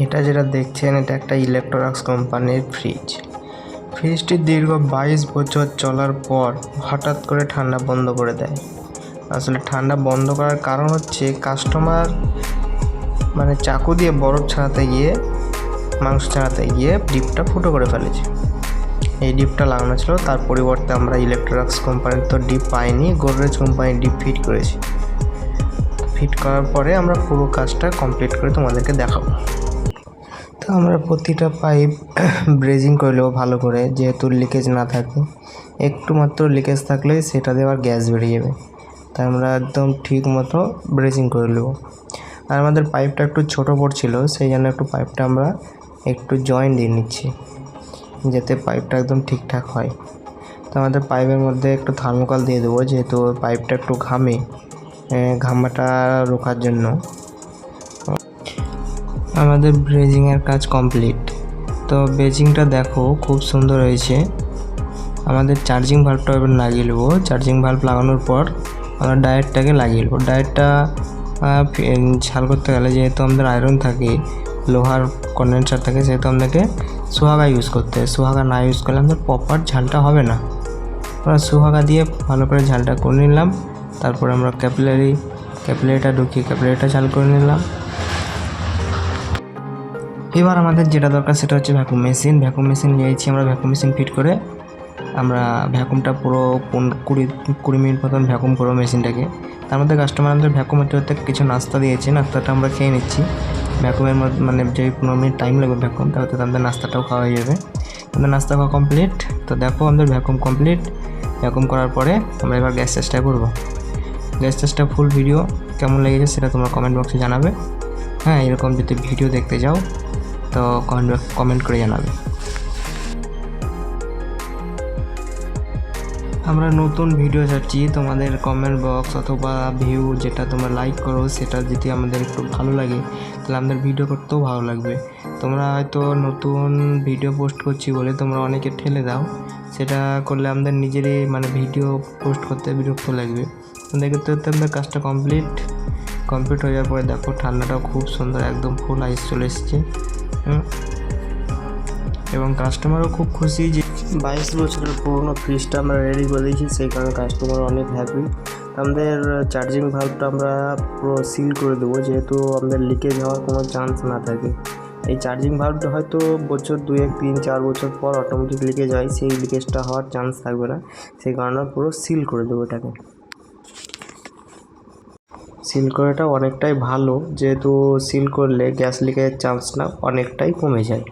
এটা যেটা দেখছেন এটা একটা ইলেকট্রনিক্স কোম্পানির ফ্রিজ। ফ্রিজটি দীর্ঘ 22 বছর চলার পর হঠাৎ করে ঠান্ডা বন্ধ করে দেয়। আসলে ঠান্ডা বন্ধ করার কারণ হচ্ছে কাস্টমার চাকু দিয়ে বরফ ছাড়াতে গিয়ে মাংস ছাড়াতে গিয়ে ডিপটা ফুটো করে ফেলেছে। এই ডিপটা লাগানো ছিল, তার পরিবর্তে আমরা ইলেকট্রনিক্স কোম্পানির তো ডিপ পাইনি, গোদরেজ কোম্পানির ডিপ ফিট করেছি। ফিট করার পরে আমরা পুরো কাজটা কমপ্লিট করে তোমাদেরকে দেখাবো। তো আমরা প্রতিটা পাইপ ব্রেজিং করে নেবো ভালো করে, যেহেতু লিকেজ না থাকে। একটু মাত্র লিকেজ থাকলেই সেটা দিয়ে আবার গ্যাস বেরিয়ে যাবে, তাই আমরা একদম ঠিক মতো ব্রেজিং করে নেবো। আর আমাদের পাইপটা একটু ছোটো পড়ছিল, সেই জন্য একটু পাইপটা আমরা একটু জয়েন দিয়ে নিচ্ছি যাতে পাইপটা একদম ঠিকঠাক হয়। তো আমাদের পাইপের মধ্যে একটু থার্মোকল দিয়ে দেবো, যেহেতু পাইপটা একটু ঘামে, ঘামাটা রোখার জন্য। আমাদের ব্রেজিংয়ের কাজ কমপ্লিট। তো ব্রেজিংটা দেখো খুব সুন্দর হয়েছে। আমাদের চার্জিং ভাল্বটা এবার লাগিয়ে নেবো। চার্জিং ভাল্ব লাগানোর পর আমরা ডায়েটটাকে লাগিয়ে নেবো। ডায়েটটা ঝাল করতে গেলে যেহেতু আমাদের আয়রন থাকে, লোহার কন্ডেন্সার থাকে, সেহেতু আমাদেরকে সুহাগা ইউজ করতে হয়। সুহাগা না ইউজ করলে আমাদের প্রপার ঝালটা হবে না। আমরা সুহাগা দিয়ে ভালো করে ঝালটা করে নিলাম। তারপর আমরা ক্যাপিলারিটা ঢুকিয়ে ক্যাপিলারিটা ঝাল করে নিলাম। এবার আমাদের যেটা দরকার সেটা হচ্ছে ভ্যাকুম মেশিন নিয়েছি আমরা। ভ্যাকুম মেশিন ফিট করে আমরা ভ্যাকুমটা পুরো 20 মিনিট মতন ভ্যাকুম করবো মেশিনটাকে। তার মধ্যে কাস্টমার আমাদের ভ্যাকুম হতে কিছু নাস্তা দিয়েছে, নাস্তাটা আমরা খেয়ে নিচ্ছি। ভ্যাকুমের মধ্যে যে 15 মিনিট টাইম লাগবে ভ্যাকুম, তাহলে আমাদের নাস্তাটাও খাওয়া হয়ে যাবে। আমাদের নাস্তা খাওয়া কমপ্লিট। তো দেখো আমাদের ভ্যাকুম কমপ্লিট। ভ্যাকুম করার পরে আমরা এবার গ্যাস চেষ্টা করবো। গ্যাস চেষ্টা ফুল ভিডিও কেমন লেগেছে সেটা তোমরা কমেন্ট বক্সে জানাবে। হ্যাঁ, এরকম যদি ভিডিও দেখতে যাও তো কমেন্ট করে জানাবে। আমরা নতুন ভিডিও ছাড়ছি, তোমাদের কমেন্ট বক্স অথবা ভিউ যেটা তোমরা লাইক করো সেটা যদি আমাদের একটু ভালো লাগে তাহলে আমাদের ভিডিও করতেও ভালো লাগবে। তোমরা হয়তো নতুন ভিডিও পোস্ট করছি বলে তোমরা অনেকে ঠেলে দাও, সেটা করলে আমাদের নিজেরই ভিডিও পোস্ট করতে বিরক্ত লাগবে। দেখতে দেখতে আমাদের কাজটা কমপ্লিট হয়ে যাওয়ার পরে দেখো ঠান্ডাটাও খুব সুন্দর, একদম ফুল আইস চলে এসছে। এবং কাস্টমারও খুব খুশি যে 22 বছরের পুরনো ফ্রিজটা আমরা রেডি করে দিয়েছি, সেই কারণে কাস্টমার অনেক হ্যাপি। আমাদের চার্জিং ভাল্বটা আমরা পুরো সিল করে দেবো, যেহেতু আমাদের লিকেজ হওয়ার কোনো চান্স না থাকে। এই চার্জিং ভাল্বটা হয়তো বছর 2, 1, 3, 4 বছর পর অটোমেটিক লিকেজ হয়, সেই লিকেজটা হওয়ার চান্স থাকবে না, সেই কারণে পুরো সিল করে দেবো এটাকে। সিল করাটা অনেকটাই ভালো, যেহেতু সিল করলে গ্যাস লিকেজের চান্সটা অনেকটাই কমে যায়।